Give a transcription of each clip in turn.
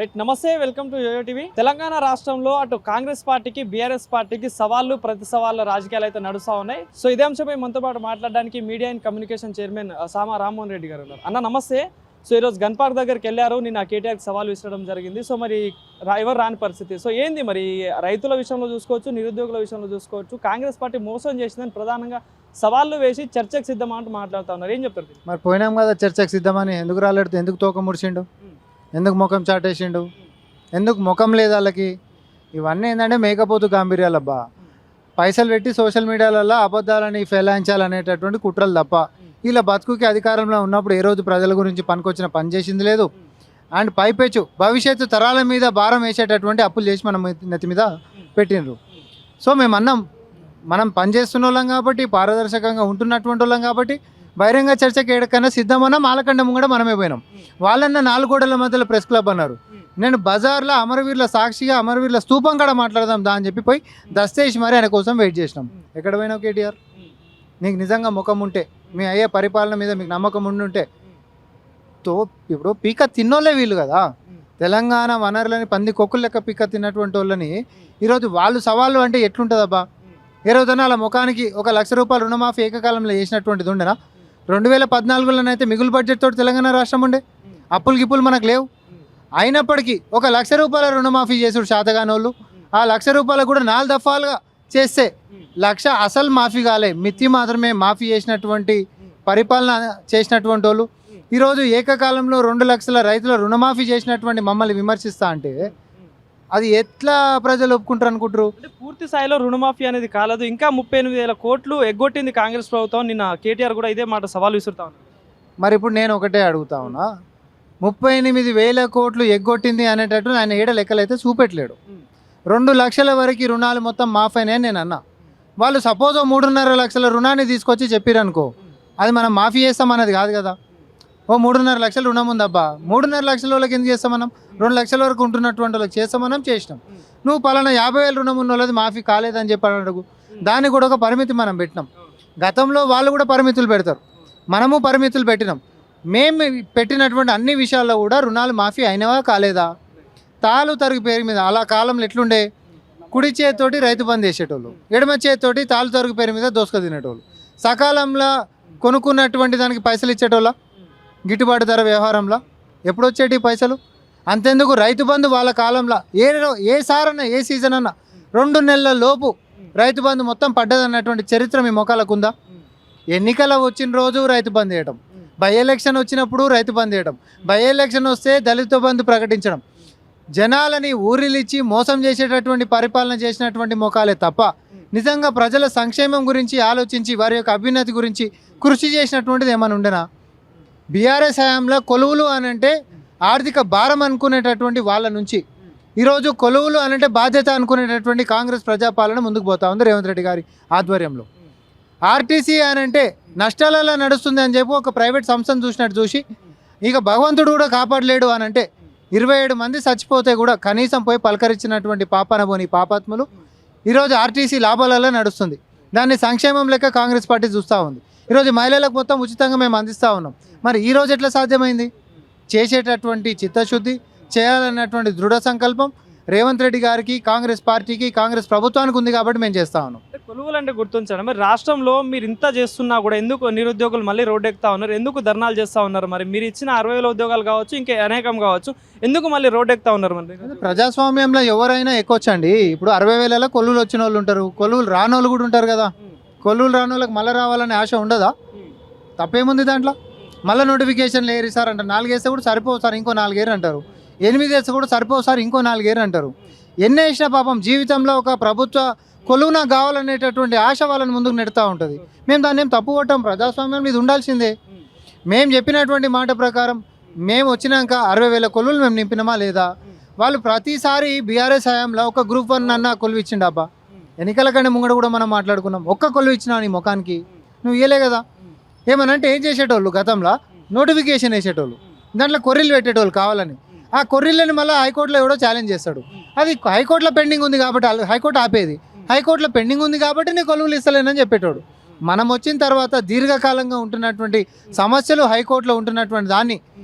Right నమస్తే welcome to YoYo TV. Telangana రాష్ట్రంలో అటు కాంగ్రెస్ పార్టీకి బీఆర్ఎస్ పార్టీకి సవాళ్లు ప్రతి సవాళ్ళ రాజకీయాలు అయితే నడుస్తూ ఉన్నాయి. సో ఇదే అంశంపై మనతో పాటు మాట్లాడడానికి మీడియా అండ్ కమ్యూనికేషన్ చైర్మన్ సామా రామ్మోహన్ రెడ్డి గారు ఉన్నారు. అన్న నమస్తే. సో ఈరోజు గన్ పార్క్ దగ్గరికి వెళ్ళారు, నిన్న కేటీఆర్కి సవాల్ విసరడం జరిగింది. సో మరి ఎవరు రాని పరిస్థితి. సో ఏంది మరి రైతుల విషయంలో చూసుకోవచ్చు, నిరుద్యోగుల విషయంలో చూసుకోవచ్చు, కాంగ్రెస్ పార్టీ మోసం చేసిందని ప్రధానంగా సవాళ్ళు వేసి చర్చకు సిద్ధమా అంటూ మాట్లాడుతూ ఉన్నారు. ఏం చెప్తారు? మరి పోయినాం కదా చర్చకు సిద్ధమని. ఎందుకు రాలేడు? ఎందుకు తోక ముడిచిండు? ఎందుకు ముఖం చాటేసిండు? ఎందుకు ముఖం లేదు వాళ్ళకి? ఇవన్నీ ఏంటంటే మేకపోతు గాంభీర్యాలు అబ్బా. పైసలు పెట్టి సోషల్ మీడియాలలో అబద్ధాలని ఫెలాయించాలనేటటువంటి కుట్రలు తప్ప ఇలా బతుకుకి అధికారంలో ఉన్నప్పుడు ఏ రోజు ప్రజల గురించి పనికొచ్చిన పని చేసింది లేదు. అండ్ పైపెచ్చు భవిష్యత్తు తరాల మీద భారం వేసేటటువంటి అప్పులు చేసి మనం నెత్తి మీద పెట్టినరు. సో మేము అన్నాం, మనం పనిచేస్తున్న వాళ్ళం కాబట్టి, పారదర్శకంగా ఉంటున్నటువంటి వాళ్ళం కాబట్టి బహిరంగ చర్చకి ఎక్కడికైనా సిద్ధమన్నా మాలకండం కూడా మనమే పోయినాం. వాళ్ళన్న 4 గోడల మధ్యలో ప్రెస్ క్లబ్ అన్నారు. నేను బజార్లో అమరవీరుల సాక్షిగా అమరవీరుల స్తూపం కూడా మాట్లాడదాం దా అని చెప్పి పోయి దస్తేసి మరి ఆయన కోసం వెయిట్ చేసినాం. ఎక్కడ పోయినావు కేటీఆర్? నీకు నిజంగా ముఖం ఉంటే, మీ అయ్యే పరిపాలన మీద మీకు నమ్మకం ఉండుంటే ఇప్పుడు పీక తిన్నోళ్ళే వీళ్ళు కదా. తెలంగాణ వనరులని పంది కొక్కులు లెక్క పీక తిన్నటువంటి వాళ్ళని ఈరోజు వాళ్ళు సవాళ్ళు అంటే ఎట్లుంటుందబ్బా? ఏ రోజున అలా ముఖానికి 1 లక్ష రూపాయలు రుణమాఫీ ఏకకాలంలో చేసినటువంటిది ఉండేనా? 2014లోనైతే మిగులు బడ్జెట్ తోటి తెలంగాణ రాష్ట్రం ఉండే. అప్పులు గిప్పులు మనకు లేవు. అయినప్పటికీ 1 లక్ష రూపాయల రుణమాఫీ చేసుడు శాతగానోళ్ళు. ఆ 1 లక్ష రూపాయలు కూడా 4 దఫాలుగా చేస్తే 1 లక్ష అసలు మాఫీ కాలే, మిత్తి మాత్రమే మాఫీ చేసినటువంటి పరిపాలన చేసినటువంటి వాళ్ళు ఈరోజు ఏకకాలంలో 2 లక్షల రైతుల రుణమాఫీ చేసినటువంటి మమ్మల్ని విమర్శిస్తా అంటే అది ఎట్లా ప్రజలు ఒప్పుకుంటారు అనుకుంటారు? అంటే పూర్తి స్థాయిలో రుణమాఫీ అనేది కాలేదు, ఇంకా 38,000 కోట్లు ఎగ్గొట్టింది కాంగ్రెస్ ప్రభుత్వం. నిన్న కేటీఆర్ కూడా ఇదే మాట సవాల్ విసురుతా ఉన్నారు. మరి ఇప్పుడు నేను ఒకటే అడుగుతా ఉన్నా, 38,000 కోట్లు ఎగ్గొట్టింది అనేటట్టు ఆయన ఏడ లెక్కలైతే చూపెట్టలేడు. 2 లక్షల వరకు రుణాలు మొత్తం మాఫ్ అయినాయని నేను అన్నా. వాళ్ళు సపోజ్ 3.5 లక్షల రుణాన్ని తీసుకొచ్చి చెప్పిరనుకో, అది మనం మాఫీ చేస్తామన్నది కాదు కదా. 3.5 లక్షల రుణం ఉందబ్బా, 3.5 లక్షల వాళ్ళకి ఎందుకు చేస్తాం మనం? 2 లక్షల వరకు ఉంటున్నటువంటి వాళ్ళకి చేస్తామనం చేసినాం. నువ్వు పలానా 50,000 రుణం ఉన్న వాళ్ళది మాఫీ కాలేదని చెప్పి అడుగు. దానికి కూడా ఒక పరిమితి మనం పెట్టినాం. గతంలో వాళ్ళు కూడా పరిమితులు పెడతారు, మనము పరిమితులు పెట్టినాం. మేము పెట్టినటువంటి అన్ని విషయాల్లో కూడా రుణాలు మాఫీ అయినవా కాలేదా? తాలు తరుగు పేరు మీద అలా కాలంలో ఎట్లుండే? కుడి చేతితోటి రైతు బంద్ చేసేటోళ్ళు, ఎడమ చేతితోటి తాలు తరుగు పేరు మీద దోసుక తినేటోళ్ళు. సకాలంలో కొనుక్కున్నటువంటి దానికి పైసలు ఇచ్చేటోళ్ళ, గిట్టుబాటు ధర వ్యవహారంలో ఎప్పుడు వచ్చేటి పైసలు? అంతెందుకు రైతు బంధు వాళ్ళ కాలంలో ఏ సారన్నా ఏ సీజన్ అన్నా 2 నెలల లోపు రైతు బంధు మొత్తం పడ్డదన్నటువంటి చరిత్ర మీ మొక్కలకు ఉందా? ఎన్నికల వచ్చిన రోజు రైతు బంద్ చేయడం, బై ఎలక్షన్ వచ్చినప్పుడు రైతు బంద్ చేయడం, బై ఎలక్షన్ వస్తే దళిత బంధు ప్రకటించడం, జనాలని ఊరిలిచ్చి మోసం చేసేటటువంటి పరిపాలన చేసినటువంటి మొఖాలే తప్ప నిజంగా ప్రజల సంక్షేమం గురించి ఆలోచించి వారి యొక్క అభ్యున్నతి గురించి కృషి చేసినటువంటిది ఏమైనా ఉండేనా? బీఆర్ఎస్ హయాంలో కొలువులు అనంటే ఆర్థిక భారం అనుకునేటటువంటి వాళ్ళ నుంచి ఈరోజు కొలువులు అనంటే బాధ్యత అనుకునేటటువంటి కాంగ్రెస్ ప్రజాపాలన ముందుకు పోతా ఉంది రేవంత్ రెడ్డి గారి ఆధ్వర్యంలో. ఆర్టీసీ అనంటే నష్టాలలో నడుస్తుంది అని చెప్పి ఒక ప్రైవేట్ సంస్థను చూసినట్టు చూసి ఇక భగవంతుడు కూడా కాపాడలేడు అనంటే 27 మంది చచ్చిపోతే కూడా కనీసం పోయి పలకరించినటువంటి పాపనబోని పాపాత్ములు ఈరోజు ఆర్టీసీ లాభాలలో నడుస్తుంది. దాన్ని సంక్షేమం లెక్క కాంగ్రెస్ పార్టీ చూస్తూ ఉంది. ఈరోజు మహిళలకు మొత్తం ఉచితంగా మేము అందిస్తూ ఉన్నాం. మరి ఈరోజు ఎట్లా సాధ్యమైంది? చేసేటటువంటి చిత్తశుద్ధి, చేయాలన్నటువంటి దృఢ సంకల్పం రేవంత్ రెడ్డి గారికి, కాంగ్రెస్ పార్టీకి, కాంగ్రెస్ ప్రభుత్వానికి ఉంది కాబట్టి మేము చేస్తూ ఉన్నాం. కొలువులు అంటే గుర్తుంచాను. మరి రాష్ట్రంలో మీరు ఇంత చేస్తున్నా కూడా ఎందుకు నిరుద్యోగులు మళ్ళీ రోడ్డు ఎక్కుతా ఉన్నారు? ఎందుకు ధర్నాలు చేస్తూ ఉన్నారు? మరి మీరు ఇచ్చిన 60,000 ఉద్యోగాలు కావచ్చు, ఇంకా అనేకం కావచ్చు, ఎందుకు మళ్ళీ రోడ్డు ఎక్కుతా ఉన్నారు? మరి ప్రజాస్వామ్యంలో ఎవరైనా ఎక్కొచ్చండి. ఇప్పుడు 60,000 కొలువులు వచ్చిన వాళ్ళు ఉంటారు, కొలువులు రాని వాళ్ళు కూడా ఉంటారు కదా. కొలువులు రాని వాళ్ళకి మళ్ళీ రావాలనే ఆశ ఉండదా? తప్పేముంది దాంట్లో? మళ్ళీ నోటిఫికేషన్లు ఏరి సార్ అంటారు. 4 వేస్తే కూడా సరిపోవు సార్, ఇంకో 4 ఏరు అంటారు. 8 వేస్తే కూడా సరిపోవు సార్, ఇంకో 4 ఏరు అంటారు. ఎన్ని వేసినా పాపం జీవితంలో ఒక ప్రభుత్వ కొలువు నాకు కావాలనేటటువంటి ఆశ వాళ్ళని ముందుకు నెడుతూ ఉంటుంది. మేము దాన్ని ఏం తప్పు కొట్టాం. ప్రజాస్వామ్యం ఇది ఉండాల్సిందే. మేము చెప్పినటువంటి మాట ప్రకారం మేము వచ్చినాక 60,000 కొలువులు మేము నింపినామా లేదా? వాళ్ళు ప్రతిసారి బీఆర్ఎస్ హయాంలో ఒక గ్రూప్ 1 అన్న కొలువు ఇచ్చిండు అబ్బా. ఎన్నికల కంటే ముంగడ కూడా మనం మాట్లాడుకున్నాం. ఒక్క కొలువు ఇచ్చినా నీ ముఖానికి నువ్వు ఇయ్యలే కదా. ఏమనంటే ఏం చేసేటోళ్ళు గతంలో నోటిఫికేషన్ వేసేటోళ్ళు, దాంట్లో కొర్రీలు పెట్టేటోళ్ళు కావాలని. ఆ కొర్రీలని మళ్ళీ హైకోర్టులో ఎవడో ఛాలెంజ్ చేస్తాడు. అది హైకోర్టులో పెండింగ్ ఉంది కాబట్టి హైకోర్టు ఆపేది. హైకోర్టులో పెండింగ్ ఉంది కాబట్టి నీ కొలువులు ఇస్తలేనని చెప్పేటోడు. మనం వచ్చిన తర్వాత దీర్ఘకాలంగా ఉంటున్నటువంటి సమస్యలు హైకోర్టులో ఉంటున్నటువంటి దాన్ని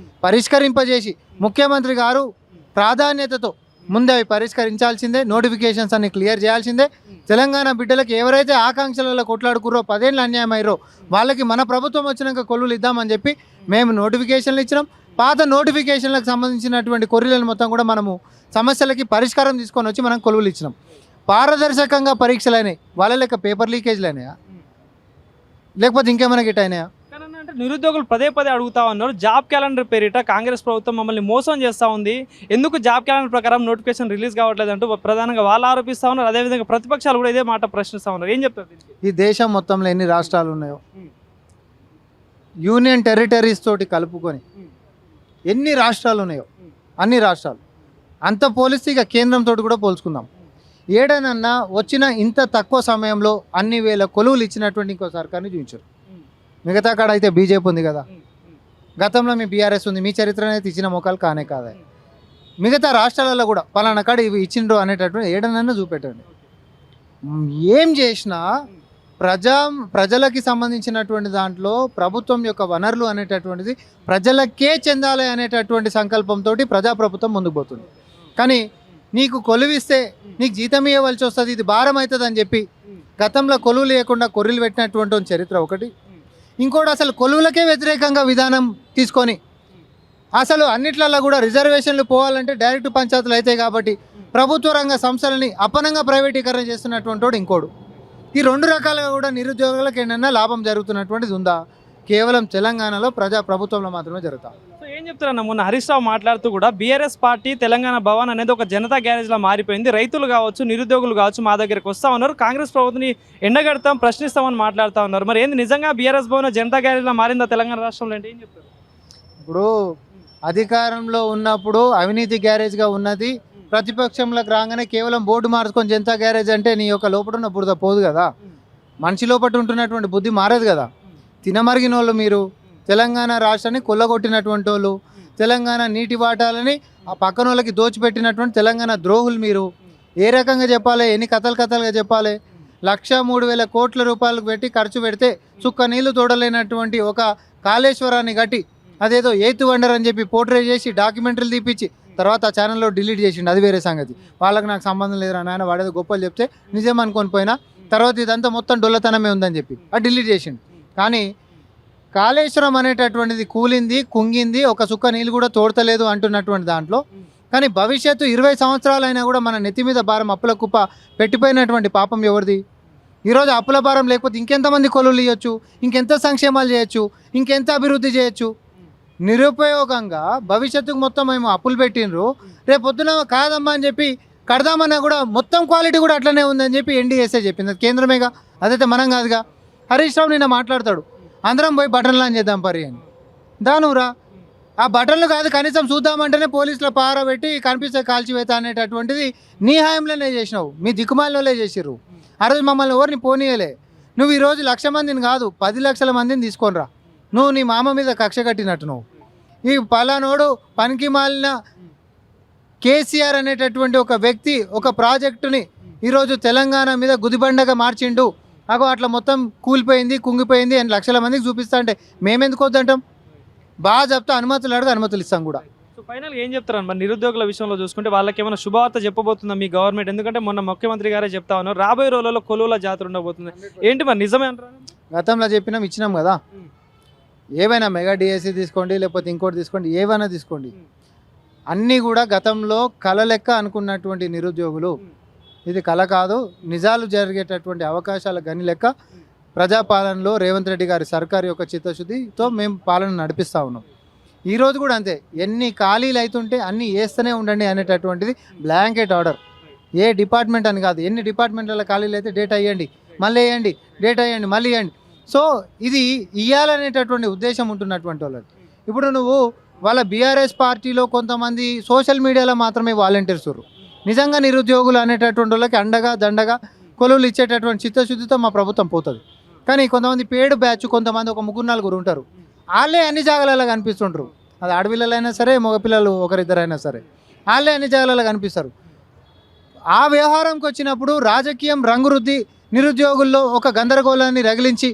పరిష్కరింపజేసి ముఖ్యమంత్రి గారు ప్రాధాన్యతతో ముందే అవి పరిష్కరించాల్సిందే, నోటిఫికేషన్స్ అన్ని క్లియర్ చేయాల్సిందే. తెలంగాణ బిడ్డలకు ఎవరైతే ఆకాంక్షలలో కొట్లాడుకుర్రో 10 ఏళ్ళు అన్యాయం అయ్యారో వాళ్ళకి మన ప్రభుత్వం వచ్చినాక కొలువులు ఇద్దామని చెప్పి మేము నోటిఫికేషన్లు ఇచ్చినాం. పాత నోటిఫికేషన్లకు సంబంధించినటువంటి కొర్రీలను మొత్తం కూడా మనము సమస్యలకి పరిష్కారం తీసుకొని వచ్చి మనం కొలువులు ఇచ్చినాం. పారదర్శకంగా పరీక్షలు అయినాయి, వాళ్ళ లెక్క పేపర్ లీకేజ్లు అయినాయా లేకపోతే ఇంకేమైనా గిట్ అయినాయా? అంటే నిరుద్యోగులు పదే అడుగుతా ఉన్నారు, జాబ్ క్యాలెండర్ పేరిట కాంగ్రెస్ ప్రభుత్వం మమ్మల్ని మోసం చేస్తూ ఉంది, ఎందుకు జాబ్ క్యాలెండర్ ప్రకారం నోటిఫికేషన్ రిలీజ్ కావట్లేదు అంటూ ప్రధానంగా వాళ్ళు ఆరోపిస్తూ ఉన్నారు. అదేవిధంగా ప్రతిపక్షాలు కూడా ఇదే మాట ప్రశ్నిస్తూ ఉన్నారు. ఏం చెప్తారు దీనికి? ఈ దేశం మొత్తంలో ఎన్ని రాష్ట్రాలు ఉన్నాయో యూనియన్ టెరిటరీస్ తోటి కలుపుకొని ఎన్ని రాష్ట్రాలు ఉన్నాయో అన్ని రాష్ట్రాలు అంత పోలిస్తే ఇక కేంద్రంతో కూడా పోల్చుకుందాం. ఏడనన్నా వచ్చిన ఇంత తక్కువ సమయంలో అన్ని వేల కొలువులు ఇచ్చినటువంటి ఇంకో సర్కార్ని చూపించారు. మిగతా కాడ అయితే బీజేపీ ఉంది కదా, గతంలో మీ బీఆర్ఎస్ ఉంది, మీ చరిత్ర అయితే ఇచ్చిన మొక్కలు కానే కాదా. మిగతా రాష్ట్రాలలో కూడా పలానా కాడ ఇవి ఇచ్చిండ్రు అనేటటువంటి ఏడనన్నా చూపెట్టండి. ఏం చేసినా ప్రజలకి సంబంధించినటువంటి దాంట్లో ప్రభుత్వం యొక్క వనరులు అనేటటువంటిది ప్రజలకే చెందాలి అనేటటువంటి సంకల్పంతో ప్రజాప్రభుత్వం ముందుకు పోతుంది. కానీ నీకు కొలువిస్తే నీకు జీతం ఇవ్వవలసి వస్తుంది, ఇది భారం అవుతుంది అని చెప్పి గతంలో కొలువు లేకుండా కొర్రీలు పెట్టినటువంటి చరిత్ర ఒకటి. ఇంకోటి అసలు కొలువులకే వ్యతిరేకంగా విధానం తీసుకొని అసలు అన్నిట్లలో కూడా రిజర్వేషన్లు పోవాలంటే డైరెక్ట్ పంచాయతీలు అవుతాయి కాబట్టి ప్రభుత్వ రంగ సంస్థలని అపనంగా ప్రైవేటీకరణ చేస్తున్నటువంటి వాడు ఇంకోడు. ఈ రెండు రకాలుగా కూడా నిరుద్యోగులకు ఏంటన్నా లాభం జరుగుతున్నటువంటిది ఉందా? కేవలం తెలంగాణలో ప్రభుత్వంలో మాత్రమే జరుగుతాం. సో ఏం చెప్తారన్న, మొన్న హరీష్ రావు మాట్లాడుతూ కూడా బీఆర్ఎస్ పార్టీ తెలంగాణ భవన్ అనేది ఒక జనతా గ్యారేజ్లా మారిపోయింది, రైతులు కావచ్చు నిరుద్యోగులు కావచ్చు మా దగ్గరికి వస్తూ ఉన్నారు, కాంగ్రెస్ ప్రభుత్వాన్ని ఎండగడతాం ప్రశ్నిస్తామని మాట్లాడుతూ ఉన్నారు. మరి ఏంది నిజంగా బీఆర్ఎస్ భవన్ జనతా గ్యారేజ్లా మారిందా తెలంగాణ రాష్ట్రంలో అంటే ఏం చెప్తారు? ఇప్పుడు అధికారంలో ఉన్నప్పుడు అవినీతి గ్యారేజ్గా ఉన్నది, ప్రతిపక్షంలోకి రాగానే కేవలం బోర్డు మార్చుకొని జనతా గ్యారేజ్ అంటే నీ యొక్క లోపల ఉన్న బురద పోదు కదా, మనిషి లోపల ఉంటున్నటువంటి బుద్ధి మారదు కదా. తినమరిగిన వాళ్ళు మీరు, తెలంగాణ రాష్ట్రాన్ని కొల్లగొట్టినటువంటి వాళ్ళు, తెలంగాణ నీటి వాటాలని ఆ పక్కన వాళ్ళకి దోచిపెట్టినటువంటి తెలంగాణ ద్రోహులు మీరు. ఏ రకంగా చెప్పాలి, ఎన్ని కథలుగా చెప్పాలి? 1,03,000 కోట్ల రూపాయలు పెట్టి ఖర్చు పెడితే చుక్క నీళ్లు తోడలేనటువంటి ఒక కాళేశ్వరాన్ని కట్టి అదేదో ఎయిత్ వండర్ అని చెప్పి పోర్ట్రే చేసి డాక్యుమెంటరీలు తీపిచ్చి తర్వాత ఆ ఛానల్లో డిలీట్ చేసిండు, అది వేరే సంగతి. వాళ్ళకి నాకు సంబంధం లేదురా నాయన, వాడేదో గొప్పలు చెప్తే నిజం అనుకొని పోయినా తర్వాత ఇదంతా మొత్తం డొల్లతనమే ఉందని చెప్పి అది డిలీట్ చేసిండు. కానీ కాళేశ్వరం అనేటటువంటిది కూలింది, కుంగింది, ఒక సుక్క నీళ్ళు కూడా తోడతలేదు అంటున్నటువంటి దాంట్లో కానీ భవిష్యత్తు 20 సంవత్సరాలైనా కూడా మన నెత్తి మీద భారం అప్పుల కుప్ప పెట్టిపోయినటువంటి పాపం ఎవరిది? ఈరోజు అప్పుల భారం లేకపోతే ఇంకెంతమంది కొలువులు ఇవ్వచ్చు, ఇంకెంత సంక్షేమాలు చేయొచ్చు, ఇంకెంత అభివృద్ధి చేయొచ్చు? నిరుపయోగంగా భవిష్యత్తుకు మొత్తం మేము అప్పులు పెట్టినరు, రేపు పొద్దున కాదమ్మా అని చెప్పి కడదామన్నా కూడా మొత్తం క్వాలిటీ కూడా అట్లనే ఉందని చెప్పి ఎన్డీఎస్ఏ చెప్పింది, అది కేంద్రమేగా, అదైతే మనం కాదుగా. హరీష్ రావు నిన్న మాట్లాడతాడు, అందరం పోయి బటన్లు అని చేద్దాం పరి అని. దానురా ఆ బటన్లు కాదు, కనీసం చూద్దామంటేనే పోలీసుల పార పెట్టి కనిపిస్తే కాల్చివేత అనేటటువంటిది నీ హాయంలోనే చేసినావు, మీ దిక్కుమాలలోనే చేసిర్రు. ఆ రోజు మమ్మల్ని ఎవరిని పోనీయలే. నువ్వు ఈరోజు 1,00,000 మందిని కాదు 10 లక్షల మందిని తీసుకొనిరా, నువ్వు నీ మామ మీద కక్ష కట్టినట్టు. నువ్వు ఈ పలానోడు పనికి మాలిన కేసీఆర్ అనేటటువంటి ఒక వ్యక్తి ఒక ప్రాజెక్టుని ఈరోజు తెలంగాణ మీద గుదిబండగా మార్చిండు, అగో అట్లా మొత్తం కూలిపోయింది కుంగిపోయింది అని లక్షల మందికి చూపిస్తా అంటే మేమెందుకు వద్దంటాం? బాగా చెప్తా, అనుమతులు అడిగి అనుమతులు ఇస్తాం కూడా. సో ఫైనల్గా ఏం చెప్తారు మరి నిరుద్యోగుల విషయంలో చూసుకుంటే వాళ్ళకి ఏమైనా శుభవార్త చెప్పబోతుందా మీ గవర్నమెంట్? ఎందుకంటే మొన్న ముఖ్యమంత్రి గారే చెప్తా ఉన్నారు రాబోయే రోజుల్లో కొలువుల జాతర ఉండబోతుంది, ఏంటి మరి నిజమే అంటారా? గతంలో చెప్పినాం, ఇచ్చినాం కదా. ఏవైనా మెగా డిఎస్సి తీసుకోండి లేకపోతే ఇంకోటి తీసుకోండి, ఏవైనా తీసుకోండి, అన్నీ కూడా గతంలో కళ లెక్క అనుకున్నటువంటి నిరుద్యోగులు ఇది కళ కాదు, నిజాలు జరిగేటటువంటి అవకాశాల గని లెక్క ప్రజాపాలనలో రేవంత్ రెడ్డి గారి సర్కారు యొక్క చిత్తశుద్ధితో మేము పాలన నడిపిస్తూ ఉన్నాం. ఈరోజు కూడా అంతే, ఎన్ని ఖాళీలు అవుతుంటే అన్నీ వేస్తూనే ఉండండి అనేటటువంటిది బ్లాంకెట్ ఆర్డర్. ఏ డిపార్ట్మెంట్ అని కాదు, ఎన్ని డిపార్ట్మెంట్ల ఖాళీలు అయితే డేటా ఇవ్వండి, మళ్ళీ వేయండి, డేటా ఇవ్వండి, మళ్ళీ ఇవ్వండి. సో ఇది ఇవ్వాలనేటటువంటి ఉద్దేశం ఉంటున్నటువంటి వాళ్ళకి. ఇప్పుడు నువ్వు వాళ్ళ బీఆర్ఎస్ పార్టీలో కొంతమంది సోషల్ మీడియాలో మాత్రమే వాలంటీర్స్ ఉన్నారు, నిజంగా నిరుద్యోగులు అనేటటువంటి వాళ్ళకి అండగా దండగా కొలువులు ఇచ్చేటటువంటి చిత్తశుద్ధితో మా ప్రభుత్వం పోతుంది. కానీ కొంతమంది పేడు బ్యాచ్, కొంతమంది ఒక 3-4 ఉంటారు, వాళ్ళే అన్ని జాగాలలో కనిపిస్తుంటారు. అది ఆడపిల్లలైనా సరే మగపిల్లలు ఒకరిద్దరైనా సరే వాళ్ళే అన్ని జాగాలలో కనిపిస్తారు. ఆ వ్యవహారంకి వచ్చినప్పుడు రాజకీయం రంగురుద్ది నిరుద్యోగుల్లో ఒక గందరగోళాన్ని రగిలించి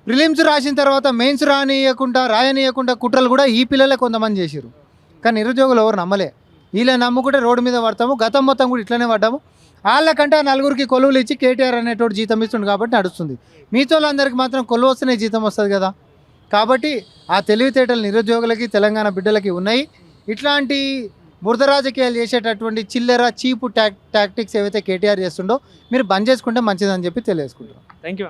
ప్రిలిమ్స్ రాసిన తర్వాత మెయిన్స్ రాయనీయకుండా కుట్రలు కూడా ఈ పిల్లలే కొంతమంది చేశారు. కానీ నిరుద్యోగులు ఎవరు నమ్మలే. వీళ్ళ నమ్ముకుంటే రోడ్డు మీద పడతాము. గతం మొత్తం కూడా ఇట్లనే పడ్డాము. వాళ్ళకంటే ఆ నలుగురికి కొలువులు ఇచ్చి కేటీఆర్ అనేటోడు జీతం ఇస్తుండు కాబట్టి నడుస్తుంది. మీతో అందరికి మాత్రం కొలువు వస్తేనే జీతం వస్తుంది కదా. కాబట్టి ఆ తెలివితేటలు నిరుద్యోగులకి తెలంగాణ బిడ్డలకి ఉన్నాయి. ఇట్లాంటి బురద రాజకీయాలు చేసేటటువంటి చిల్లర చీపు టాక్టిక్స్ ఏవైతే కేటీఆర్ చేస్తుండో మీరు బంద్ చేసుకుంటే మంచిదని చెప్పి తెలియజేసుకుంటాం. Thank you.